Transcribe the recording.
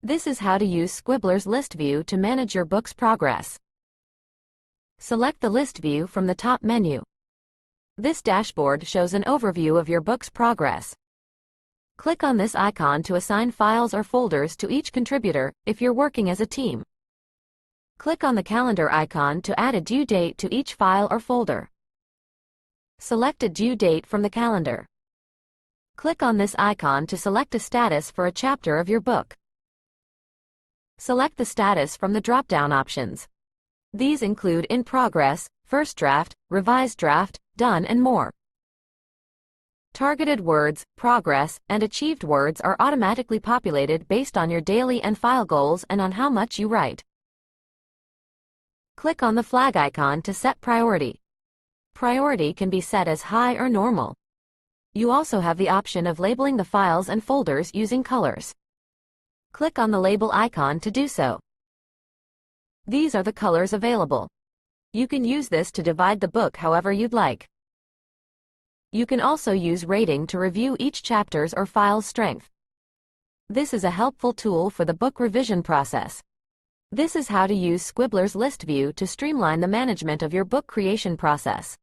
This is how to use Squibler's list view to manage your book's progress. Select the list view from the top menu. This dashboard shows an overview of your book's progress. Click on this icon to assign files or folders to each contributor if you're working as a team. Click on the calendar icon to add a due date to each file or folder. Select a due date from the calendar. Click on this icon to select a status for a chapter of your book. Select the status from the drop-down options. These include In Progress, First Draft, Revised Draft, Done, and more. Targeted words, progress, and achieved words are automatically populated based on your daily and file goals and on how much you write. Click on the flag icon to set priority. Priority can be set as high or normal. You also have the option of labeling the files and folders using colors. Click on the label icon to do so. These are the colors available. You can use this to divide the book however you'd like. You can also use rating to review each chapter's or file's strength. This is a helpful tool for the book revision process. This is how to use Squibler's list view to streamline the management of your book creation process.